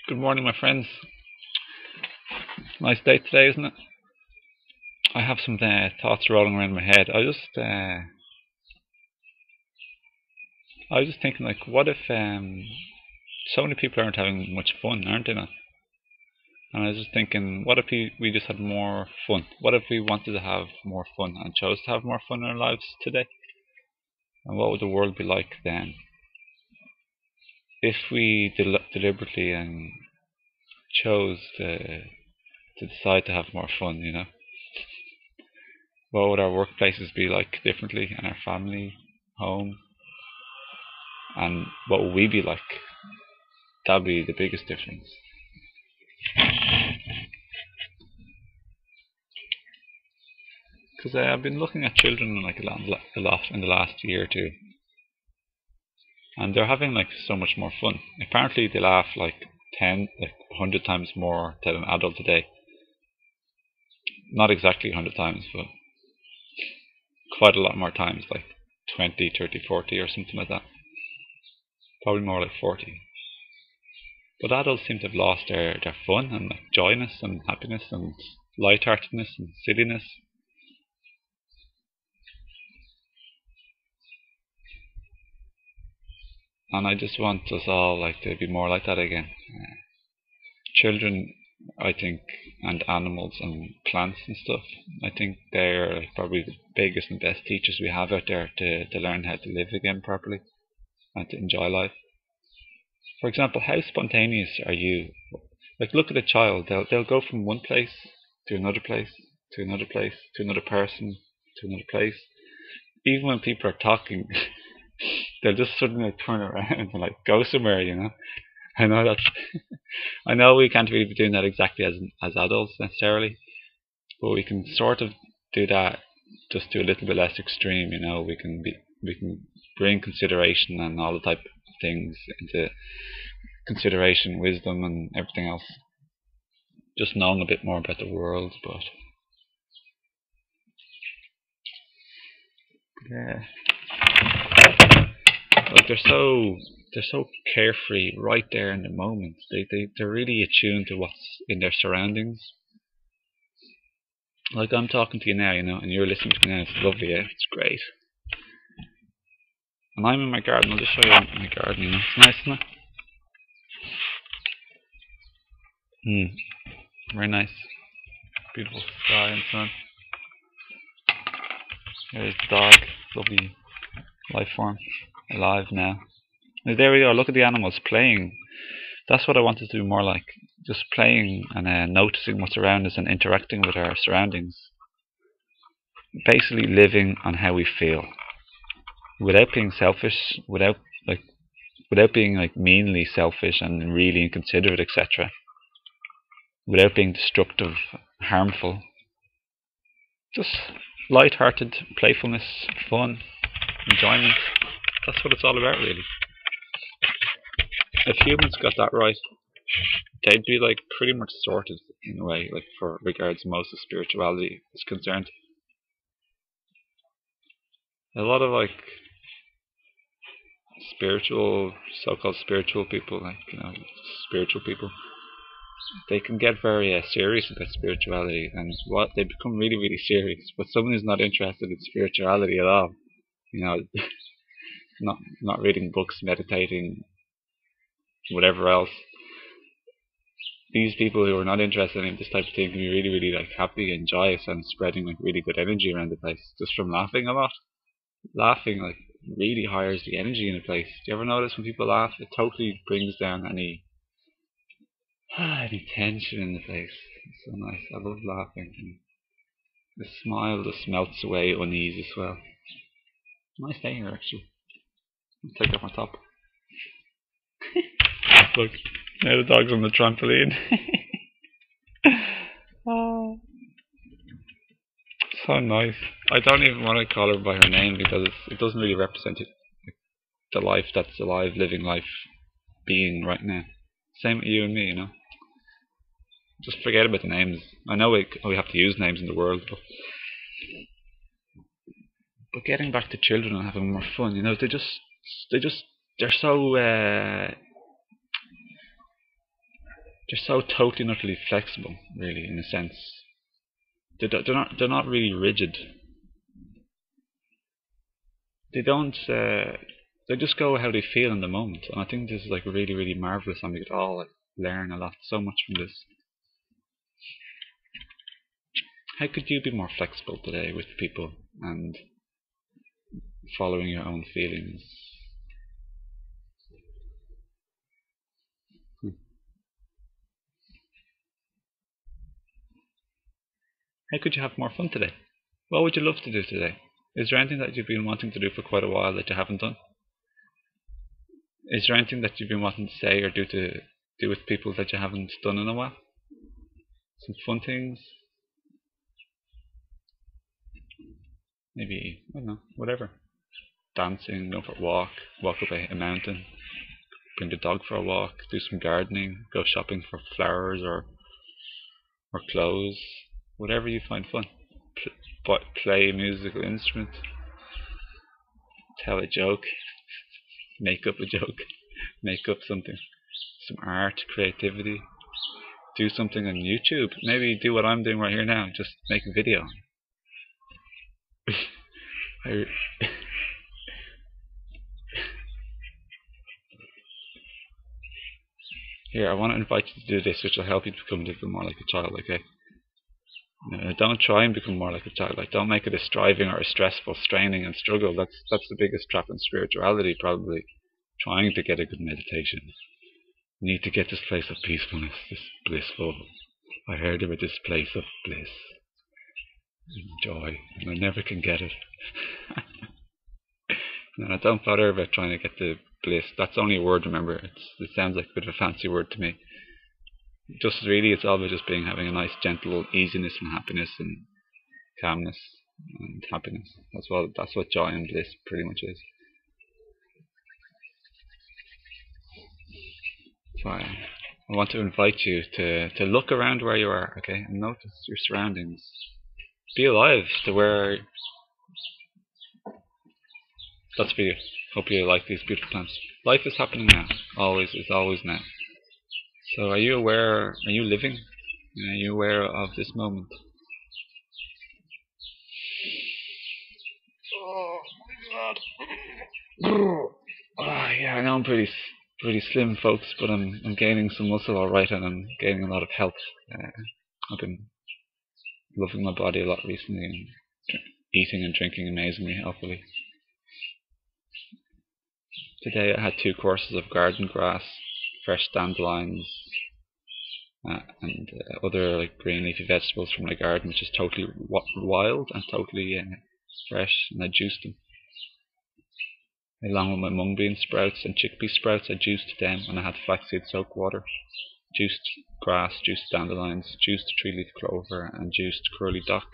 Good morning, my friends. Nice day today, isn't it? I have some thoughts rolling around my head. I was just thinking, like, what if so many people aren't having much fun, aren't they? Now? And I was just thinking, what if we just had more fun? What if we wanted to have more fun and chose to have more fun in our lives today? And what would the world be like then? If we deliberately chose to decide to have more fun. What would our workplaces be like differently, and our family, home, and what would we be like? That'd be the biggest difference. Because I've been looking at children like a lot in the last year or two, and they're having like so much more fun. Apparently, they laugh like 100 times more than an adult today. Not exactly 100 times, but quite a lot more times, like 20, 30, 40 or something like that. Probably more like 40. But adults seem to have lost their fun and like joyness and happiness and lightheartedness and silliness. And I just want us all like to be more like that again. Children, I think, and animals and plants and stuff, I think they're probably the biggest and best teachers we have out there to learn how to live again properly and to enjoy life. For example, how spontaneous are you? Like, look at a child. They'll go from one place to another place to another place to another person to another place. Even when people are talking, they'll just suddenly turn around and like go somewhere. I know that's I know we can't really be doing that exactly as adults necessarily, but we can sort of do that just to a little bit less extreme. We can bring consideration and all the type of things into consideration, wisdom, and everything else. Just knowing a bit more about the world, but yeah, like they're so carefree right there in the moment. They're really attuned to what's in their surroundings. Like, I'm talking to you now, and you're listening to me now. It's lovely, yeah, it's great. And I'm in my garden. I'll just show you my garden. It's nice, isn't it? Very nice. Beautiful sky and sun. There's the dog. Lovely life form. Alive now. There we are. Look at the animals playing. That's what I wanted to do more like. Just playing and noticing what's around us and interacting with our surroundings. Basically living on how we feel. Without being selfish, without being like meanly selfish and really inconsiderate, etc. Without being destructive, harmful. Just light-hearted playfulness, fun, enjoyment. That's what it's all about, really. If humans got that right, they'd be like pretty much sorted in a way, like for regards most of spirituality is concerned. A lot of like so-called spiritual people, spiritual people, they can get very serious about spirituality, and they become really, really serious. But someone who's not interested in spirituality at all, you know, not reading books, meditating, whatever else. These people who are not interested in this type of thing can be really, really like happy and joyous and spreading like really good energy around the place just from laughing a lot. Laughing like really hires the energy in a place. Do you ever notice when people laugh, it totally brings down any tension in the place. It's so nice. I love laughing. And the smile just melts away unease as well. Nice day here, actually. I'll take off my top. Look, now the dog's on the trampoline. Oh, so nice. I don't even want to call her by her name because it doesn't really represent the life that's alive, living life, being right now. Same with you and me. Just forget about the names. I know we have to use names in the world, but getting back to children and having more fun, they're so they're so totally and utterly flexible, really, in a sense. They're not really rigid. They don't. They just go how they feel in the moment, and I think this is like really, really marvelous, and we could all like, learn a lot, so much from this. How could you be more flexible today with people and following your own feelings? How could you have more fun today? What would you love to do today? Is there anything that you've been wanting to do for quite a while that you haven't done? Is there anything that you've been wanting to say or do with people that you haven't done in a while? Some fun things? Maybe, I don't know, whatever. Dancing, go for a walk up a mountain, bring the dog for a walk, do some gardening, go shopping for flowers or clothes, whatever you find fun. Play a musical instrument, tell a joke, make up a joke, make up something, some art, creativity, do something on YouTube. Maybe do what I'm doing right here now, just make a video. Here, I want to invite you to do this, which will help you to become a little more like a child, okay? Don't try and become more like a child. Like, don't make it a striving or a stressful, straining and struggle. That's the biggest trap in spirituality, probably. Trying to get a good meditation. You need to get this place of peacefulness, this blissful. I heard about this place of bliss and joy, and I never can get it. No, don't bother about trying to get the bliss. That's only a word, remember. It sounds like a bit of a fancy word to me. Just really, it's all about just having a nice, gentle easiness and happiness and calmness and happiness. That's what joy and bliss pretty much is. So I want to invite you to look around where you are, okay, and notice your surroundings. Be alive to where. That's for you. Hope you like these beautiful plants. Life is happening now. Always is always now. So are you aware? Are you living? Are you aware of this moment? Oh my god! Oh, yeah, I know I'm pretty slim, folks, but I'm gaining some muscle, all right, and I'm gaining a lot of health. I've been loving my body a lot recently and eating and drinking amazingly healthily. Today I had 2 courses of garden grass, fresh dandelions, and other like green leafy vegetables from my garden, which is totally wild and totally fresh, and I juiced them. Along with my mung bean sprouts and chickpea sprouts, I juiced them, and I had flaxseed soak water. Juiced grass, juiced dandelions, juiced 3-leaf clover, and juiced curly dock.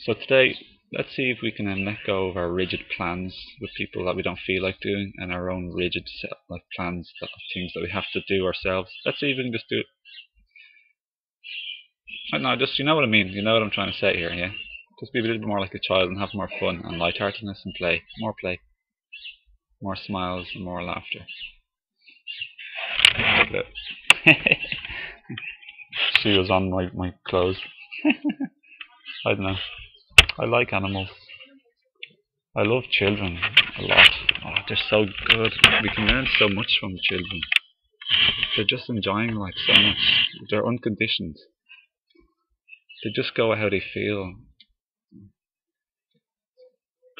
So today, let's see if we can let go of our rigid plans with people that we don't feel like doing, and our own rigid like plans of things that we have to do ourselves. Let's see if we can just do it. No, just, you know what I mean. You know what I'm trying to say here, yeah? Just be a little bit more like a child and have more fun and lightheartedness and play. More smiles and more laughter. She was on my clothes. I don't know. I like animals. I love children a lot. Oh, they're so good. We can learn so much from children. They're just enjoying life so much. They're unconditioned. They just go how they feel.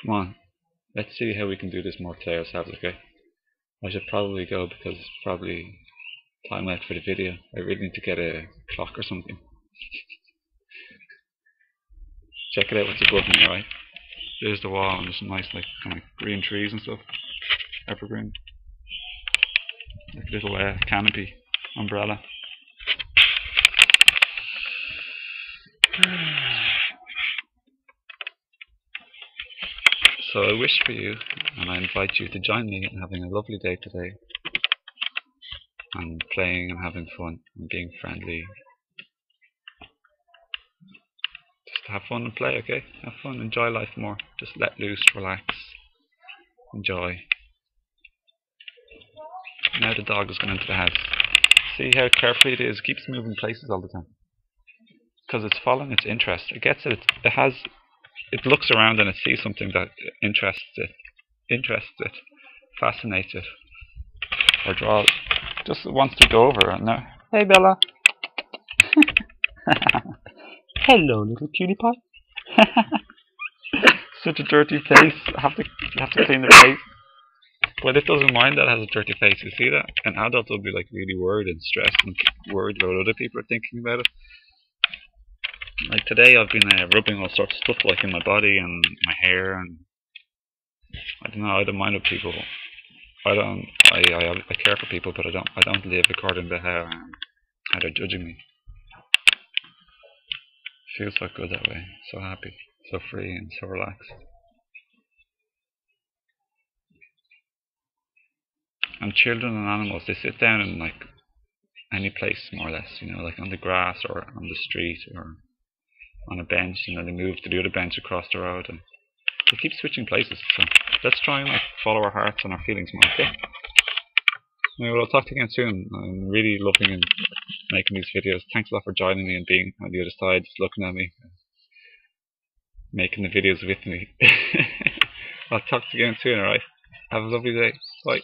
Come on, let's see how we can do this more today ourselves, okay? I should probably go because it's probably time out for the video. I really need to get a clock or something. Check it out what's above me, alright? There's the wall and there's some nice like kind of green trees and stuff. Evergreen. Like a little canopy, umbrella. So I wish for you, and I invite you to join me in having a lovely day today, and playing and having fun and being friendly. Just have fun and play, okay? Have fun, enjoy life more. Just let loose, relax, enjoy. Now the dog has gone into the house. See how carefully it is? It keeps moving places all the time. Because it's following its interest. It gets it. It looks around and it sees something that interests it, fascinates it, or draws. Just wants to go over it now. Hey Bella. Hello, little cutie pie. Such a dirty face. I have to clean the face. But it doesn't mind that it has a dirty face. You see that? An adult will be like really worried and stressed and worried about what other people are thinking about it. Like today, I've been rubbing all sorts of stuff like in my body and my hair, and I don't know. I don't mind what people. I care for people, but I don't live according to how they're judging me. Feels so good that way. So happy, so free, and so relaxed. And children and animals, they sit down in like any place more or less, you know, like on the grass or on the street or on a bench, and then they move to the other bench across the road, and they keep switching places. So let's try and like follow our hearts and our feelings more, okay? Anyway, well, I'll talk to you again soon. I'm really loving and making these videos. Thanks a lot for joining me and being on the other side, just looking at me, making the videos with me. I'll talk to you again soon, alright? Have a lovely day. Bye.